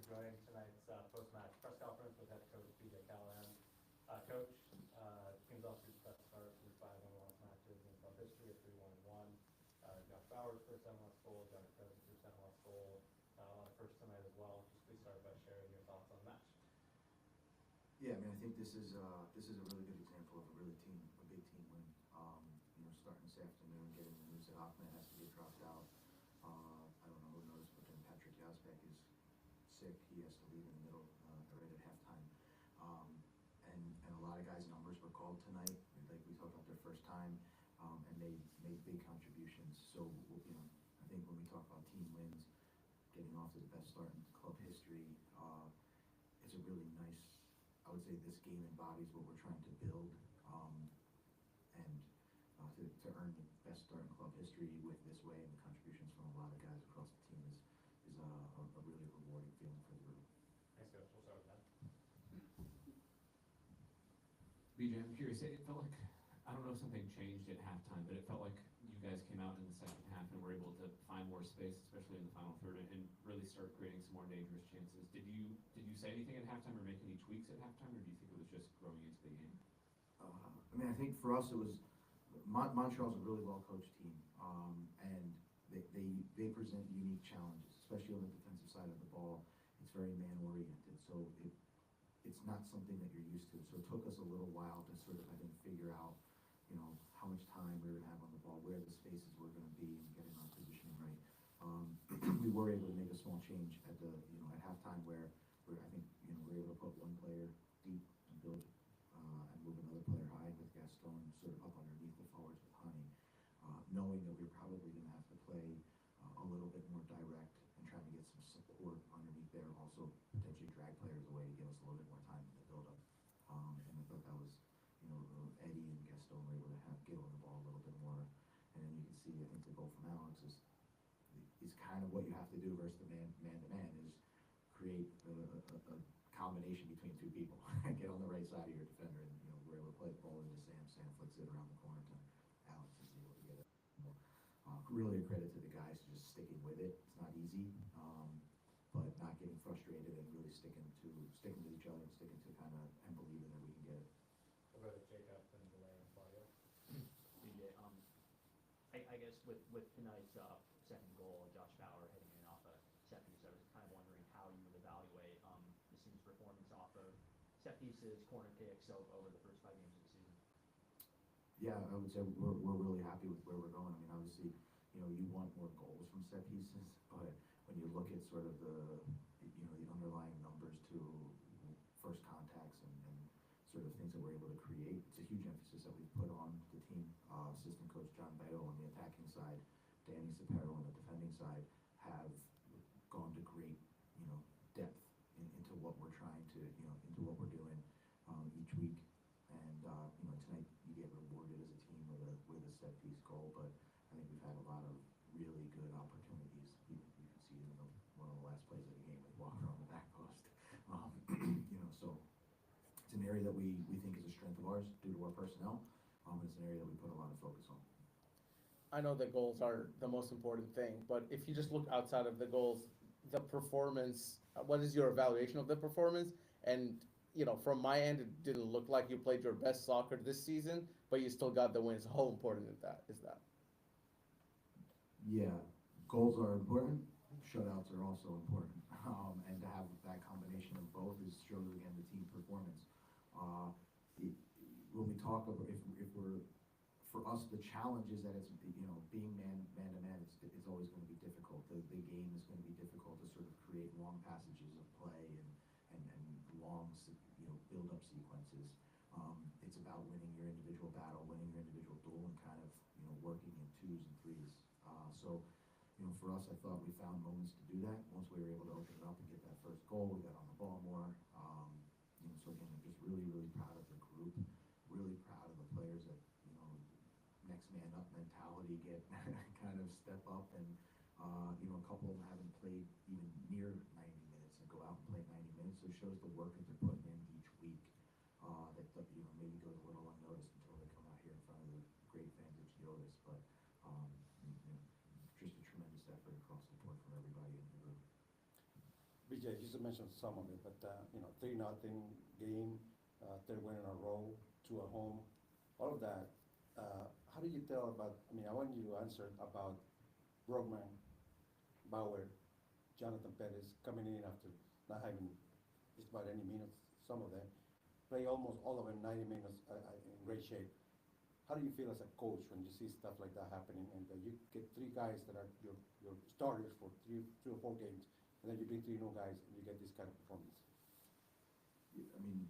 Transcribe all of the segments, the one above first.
joining tonight's post-match press conference with head coach BJ Callaghan. Coach, team's off to its best start through 5-1 matches in club history at 3-1-1. Josh Bauer's first MLS goal, Johnny President's first MLS goal, on the first tonight as well. Just please start by sharing your thoughts on the match. Yeah, I mean, I think this is a really good example of a big team win. Starting this afternoon, getting the news that Ahmed has to get dropped out. I don't know who knows, but then Patrick Yazbek is sick. He has to leave in the middle, right at halftime. And a lot of guys' numbers were called tonight. Like we talked about their first time, and made big contributions. So I think when we talk about team wins, getting off to the best start in club history, it's a really nice. I would say this game embodies what we're trying to build, and to earn the best start in club history with this way, and the contributions from a lot of guys across the team is a really rewarding feeling for the group. Thanks, Coach. We'll start with that. BJ, I'm curious, it felt like, I don't know if something changed at halftime, but it felt like you guys came out in the second half and were able to find more space, especially in the final third, and really start creating some more dangerous chances. Did you say anything at halftime or make any tweaks at halftime, or do you think it was just growing into the game? I think for us it was, Montreal's a really well-coached team, and they present unique challenges, especially on the defensive side of the ball. It's very man-oriented, so it's not something that you're used to. So it took us a little while to sort of, I think, figure out, how much time we were gonna have on the ball, where the spaces were gonna be, and getting our positioning right. We were able to make a small change at at halftime where I think we're able to put one player deep and build and move another player high with Gaston sort of up underneath the forwards with Honey, knowing that we're probably gonna have to play a little bit more direct and trying to get some support underneath there, also potentially drag players away to give us a little bit more time in the build-up. And I thought that was, Eddie and Gaston were able to get on the ball a little bit more. And then you can see, I think the goal from Alex is kind of what you have to do versus the man-to-man is create a combination between two people. Get on the right side of your defender, and we're able to play the ball into Sam. Sam flicks it around the corner to Alex is able to get it. Really a credit to the guys for just sticking with it. It's not easy, but not getting frustrated and really sticking to each other and sticking to kind of and believing that we can get it. We'll go to Jacob and Delay and Claudio. BJ, I guess with tonight's second goal, Josh Bauer hitting it off a set piece, I was kind of wondering how you would evaluate this team's performance off of set pieces, corner kicks over the first 5 games of the season. Yeah, I would say we're really happy with where we're going. I mean, obviously, you want more goals from set pieces, but when you look at sort of the underlying numbers to first contacts and sort of things that we're able to create, it's a huge emphasis that we've put on the team. Assistant coach John Beto on the attacking side, Danny Sapero on the defending side have gone to great, depth into what we're trying to, into what we're doing each week. And tonight you get rewarded as a team with a set piece goal, but I think we've had a lot of really good opportunities. You can see it in one of the last plays of the game with Walker on the back post. So it's an area that we think is a strength of ours due to our personnel. It's an area that we put a lot of focus on. I know the goals are the most important thing, but if you just look outside of the goals, the performance, what is your evaluation of the performance? And from my end, it didn't look like you played your best soccer this season, but you still got the wins. How important is that? Yeah, goals are important. Shutouts are also important, and to have that combination of both shows again the team performance. When we talk about if we're for us, the challenge is that it's being man-to-man. It's always going to be difficult. The game is going to be difficult to sort of create long passages of play and long build-up sequences. It's about winning your individual battle, winning your individual duel, and kind of working in twos and threes. So for us, I thought we found moments to do that. Once we were able to open it up and get that first goal, we got on the ball more. So again, I'm just really, really proud of the group. Really proud of the players that next man up mentality get kind of step up, and a couple of them haven't played even near 90 minutes and go out and play 90 minutes. So it shows the work that they're putting in each week. That maybe goes a little unnoticed until they come out here in front of the great fans at Geodis. But just a tremendous effort across the board from everybody in the group. BJ, you just mentioned some of it, but, 3-0 game, third win in a row, 2 at home, all of that. How do you tell about, I want you to answer about Brogman, Bauer, Jonathan Perez coming in after not having just about any minutes, some of them, play almost all of them 90 minutes in great shape. How do you feel as a coach when you see stuff like that happening and you get 3 guys that are your starters for 3 or 4 games, and then you bring 3 new guys and you get this kind of performance? I mean,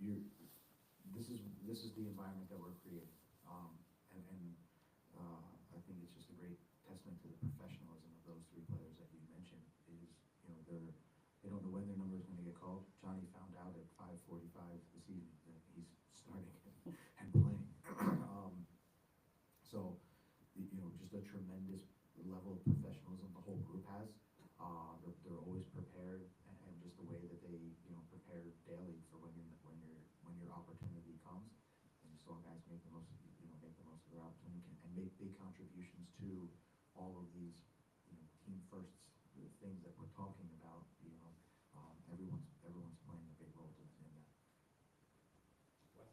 this is the environment that we're creating. I think it's just a great testament to the professionalism of those 3 players that you mentioned. They don't know when their number is going to get called. Johnny found out at 5:45 this evening that he's starting and playing. So, just a tremendous level of professionalism the whole group has. They're always prepared, and just the way that they, prepare daily for when your opportunity comes. And you saw guys make the most of their opportunity and make big contributions to all of these, team firsts, the things that we're talking about. Everyone's playing a big role in that. Wes?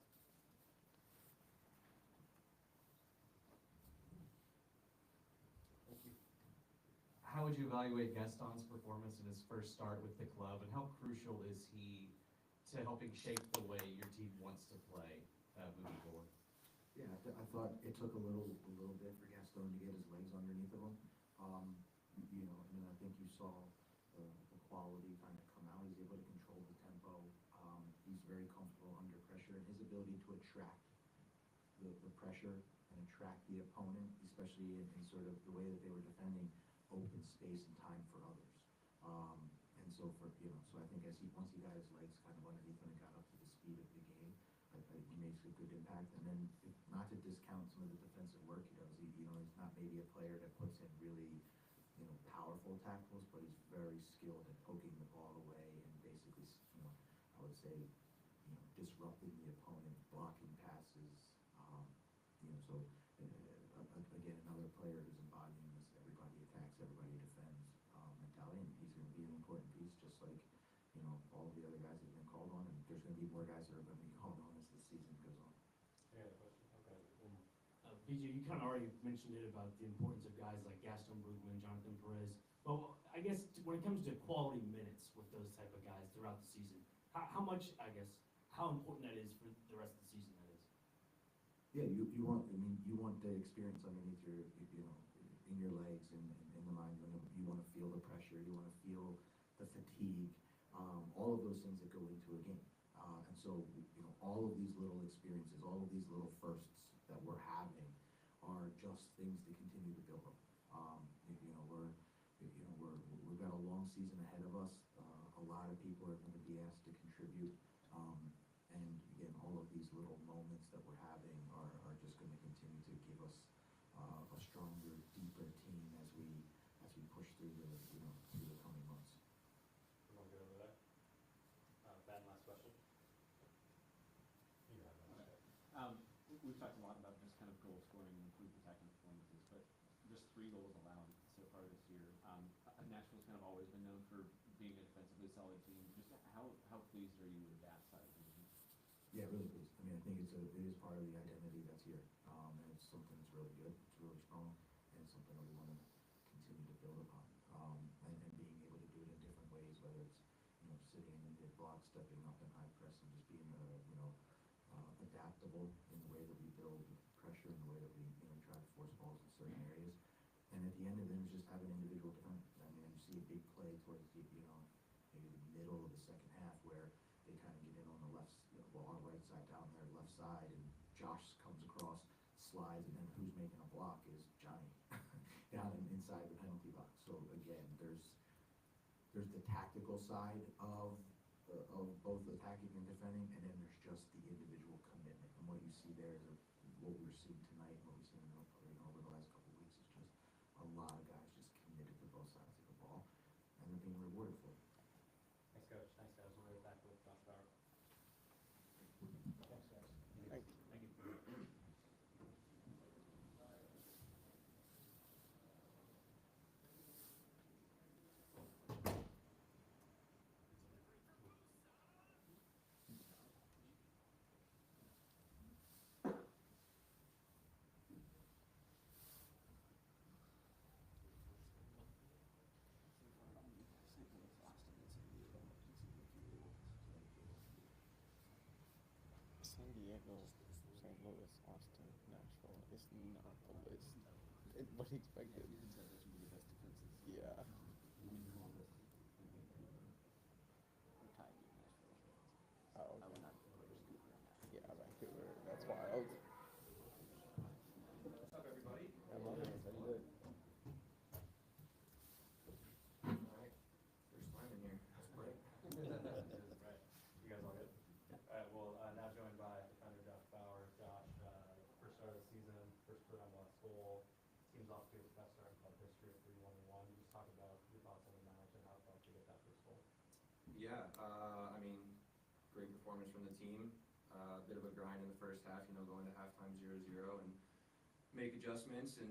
Thank you. How would you evaluate Gaston's performance in his first start with the club, and how crucial is he to helping shape the way your team wants to play moving forward? Yeah, I thought it took a little bit for Gaston to get his legs underneath of him. And then I think you saw the quality kind of come out. He's able to control the tempo. He's very comfortable under pressure, and his ability to attract the pressure and attract the opponent, especially in sort of the way that they were defending, open space and time for others. And so so I think once he got his legs kind of underneath him and got up to the speed of the game, I think he makes a good impact. And then, not to discount some of the defensive work he does, he's not maybe a player that puts in really, powerful tackles, but he's very skilled at poking the ball away and basically, I would say, disrupting the opponent, blocking passes. Again, another player who's embodying this everybody attacks, everybody defends mentality, and he's going to be an important piece, just like, all of the other guys that have been called on, and there's going to be more guys that are going to be called on as the season goes on. Any other questions? Okay. BJ, you kind of already mentioned it about the importance of guys like Gaston Brugman, Jonathan Perez. But I guess when it comes to quality minutes with those type of guys throughout the season, how much, how important that is for the rest of the season, that is? Yeah, you want the experience underneath your, in your legs and in the mind. You want to feel the pressure, you want to feel the fatigue, all of those things that go into a game. And so, all of these little experiences, all of these little firsts that we're having are just things to continue to build on. We've got a long season ahead of us. A lot of people are going to be asked to contribute. And again, all of these little moments that we're having are just going to continue to give us a stronger, deeper team as we push through the coming months. You want to go over that? Ben, last question. You have that. We've talked a lot about just kind of goal scoring and improved attacking performances, but just 3 goals allowed so far this year. Nashville's kind of always been known for being a defensively solid team. Just how pleased are you with that side of the game? Yeah, really pleased. I think it is part of the identity that's here, and it's something that's really good. It's really strong, and it's something that we want to continue to build upon. And being able to do it in different ways, whether it's sitting in the mid block, stepping up in high press, and just being adaptable in the way that we build pressure, in the way that we try to force balls in certain areas. And at the end of it is just having individual defense. You see a big play towards the maybe the middle of the second half where they kind of get in on the left, our right side down there, left side, and Josh comes across, slides, and then who's making a block is Johnny down inside the penalty box. So again, there's the tactical side of both attacking and defending, and then there's just the individual commitment. And what you see there is what we're seeing tonight, and what we've seen over the last couple of weeks is just a lot of guys just committed to both sides of the ball, and they're being rewarded for it. Thanks, Coach. Thanks, guys. We'll be back with Josh Bauer. Thanks, guys. Thank you. Thank you. St. Louis, Austin, Nashville is not the list. What he expected. Yeah. Oh, okay. Yeah, Vancouver. That's wild. What's up, everybody? I'm on it. How you doing? Alright, first time in here, that's great. Right. You guys all good? Alright, well, now joined by defender Josh Bauer. Josh, first start of the season, first put on last goal. Team's off to its best start in club history at 3-1-1. Just talk about your thoughts on the match and how it felt to get that first goal. Yeah, I mean, great performance from the team. A bit of a grind in the first half, going to halftime 0-0 and make adjustments and,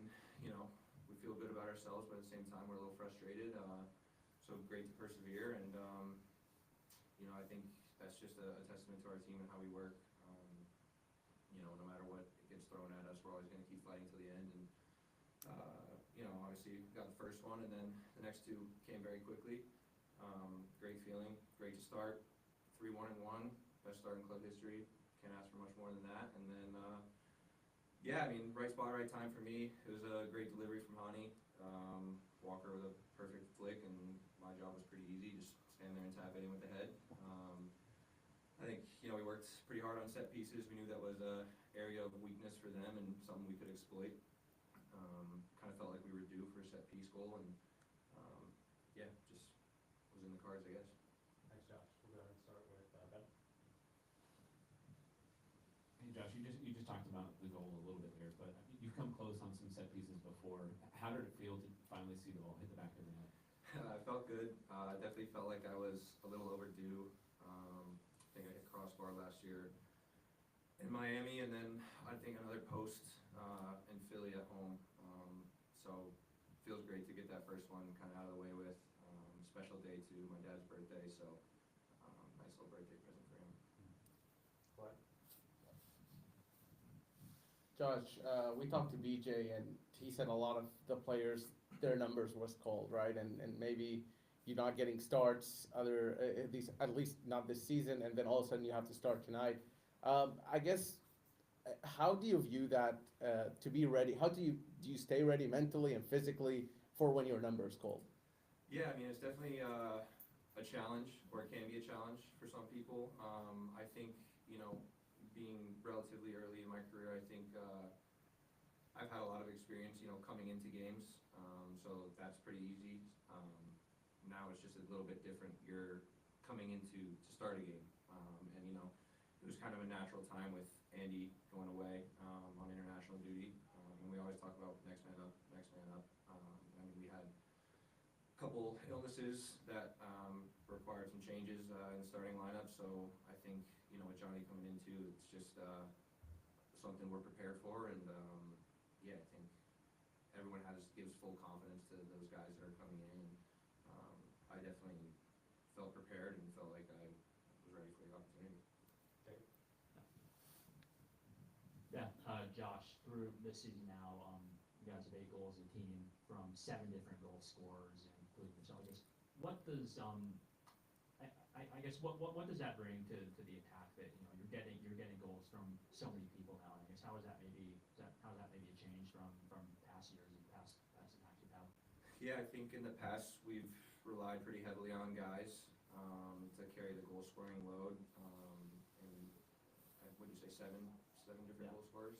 we feel good about ourselves, but at the same time, we're a little frustrated. So great to persevere and, I think that's just a testament to our team and how we work. No matter what gets thrown at us, we're always gonna keep fighting till the end and, obviously got the first one and then the next two came very quickly. Great feeling, great to start, 3-1-1, best start in club history, can't ask for much more than that. And then, yeah, I mean, right spot, right time for me. It was a great delivery from Hani. Walker with a perfect flick, and my job was pretty easy, just stand there and tap it in with the head. I think, we worked pretty hard on set pieces. We knew that was a area of weakness for them and something we could exploit. Kind of felt like we were due for a set piece goal, and yeah, just was in the cards, I guess. Thanks, Josh. We'll go ahead and start with Ben. Hey Josh, you just talked about the goal a little bit there, but you've come close on some set pieces before. How did it feel to finally see the ball hit the back of the net? I felt good. I definitely felt like I was a little overdue. I think I hit crossbar last year in Miami, and then I think another post in Philly at home. So feels great to get that first one kind of out of the way with. Special day too, my dad's birthday, so nice little birthday present for him. What? Josh, we talked to BJ and he said a lot of the players, their numbers was called, right? And maybe you're not getting starts at least not this season, and then all of a sudden you have to start tonight. I guess, how do you view that to be ready? How do you stay ready mentally and physically for when your number is called? Yeah, I mean, it's definitely a challenge, or it can be a challenge for some people. I think, being relatively early in my career, I think I've had a lot of experience, coming into games, so that's pretty easy. Now it's just a little bit different. You're coming to start a game, and it was kind of a natural time with Andy going away on international duty, and we always talk about next man up, next man up. I mean, we had a couple illnesses that required some changes in the starting lineup, so I think, with Johnny coming into, it's just something we're prepared for, and yeah, I think everyone gives full confidence to those guys that are coming in. I definitely felt prepared and felt like I was ready for the opportunity. Jacob? Yeah, Josh, through this season now, you guys have 8 goals as a team from 7 different goal scorers, including yourself. I guess, what does I guess what does that bring to the attack that you're getting goals from so many people now? I guess how is that maybe a change from past years and past attacks you've had? Yeah, I think in the past we've relied pretty heavily on guys to carry the goal scoring load, and what did you say, seven different Yeah. goal scorers?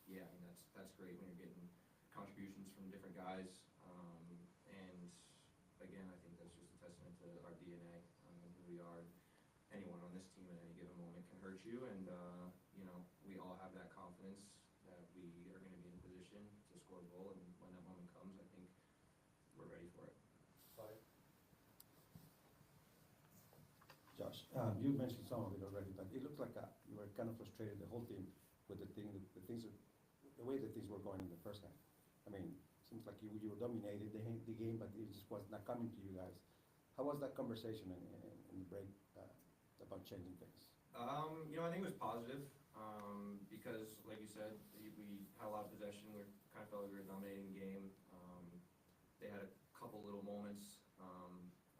Yeah, I mean that's great when you're getting contributions from different guys, and again, I think that's just a testament to our DNA and who we are. Anyone on this team at any given moment can hurt you, and we all have that confidence that we are going to be in position to score a goal, and when that moment comes, I think we're ready for it. Bye. Josh, you mentioned some of it already, but it looked like you were kind of frustrated, the whole team, with the way that things were going in the first half. I mean, it seems like you were dominated the game, but it just was not coming to you guys. How was that conversation in the break about changing things? I think it was positive, because like you said, we had a lot of possession. We kind of felt like we were dominating the game. They had a couple little moments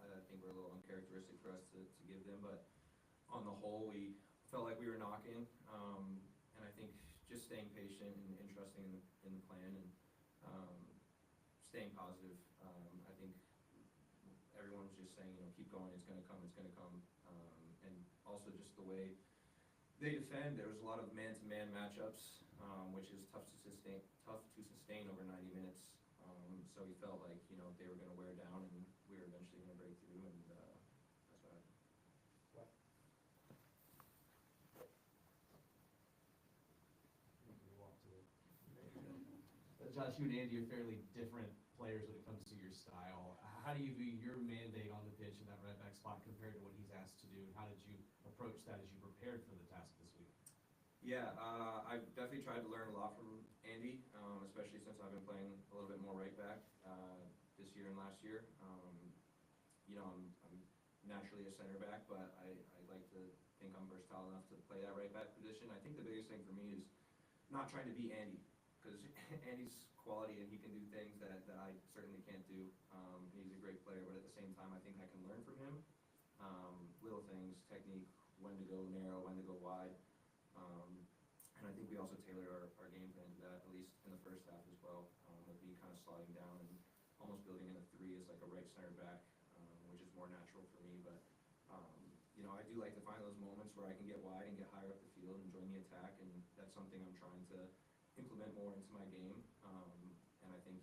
I think were a little uncharacteristic for us to give them, but on the whole, we felt like we were knocking. And I think just staying patient and trusting in the plan and staying positive. I think everyone was just saying, keep going, it's going to come, it's going to come. And also just the way they defend, there was a lot of man-to-man matchups, which is tough to sustain over 90 minutes. So we felt like, they were going to wear down and we were eventually going to break through, and that's what happened. Josh, you and Andy are fairly different players when it comes to your style. How do you view your mandate on the pitch in that right back spot compared to what he's asked to do? And how did you approach that as you prepared for the task this week? Yeah, I've definitely tried to learn a lot from Andy, especially since I've been playing a little bit more right back this year and last year. I'm naturally a center back, but I like to think I'm versatile enough to play that right back position. I think the biggest thing for me is not trying to be Andy, because Andy's quality and he can do things that I certainly can't do. He's a great player, but at the same time, I think I can learn from him. Little things, technique, when to go narrow, when to go wide. And I think we also tailored our game plan to that, at least in the first half as well, with me kind of sliding down and almost building in a 3 as like a right center back, which is more natural for me. But, I do like to find those moments where I can get wide and get higher up the field and join the attack, and that's something I'm trying to implement more into my game. And I think,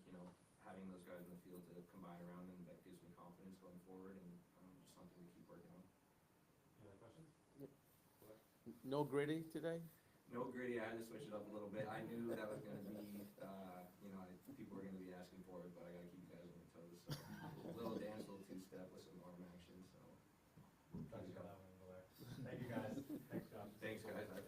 having those guys in the field to combine around them, that gives me confidence going forward, and just something to keep working on. Any other questions? No Gritty today? No gritty, I had to switch it up a little bit. I knew that was going to be, people were going to be asking for it, but I got to keep you guys on your toes. So a little dance, a little two-step with some arm action. So Thank you guys. Thanks, Josh. thanks, guys.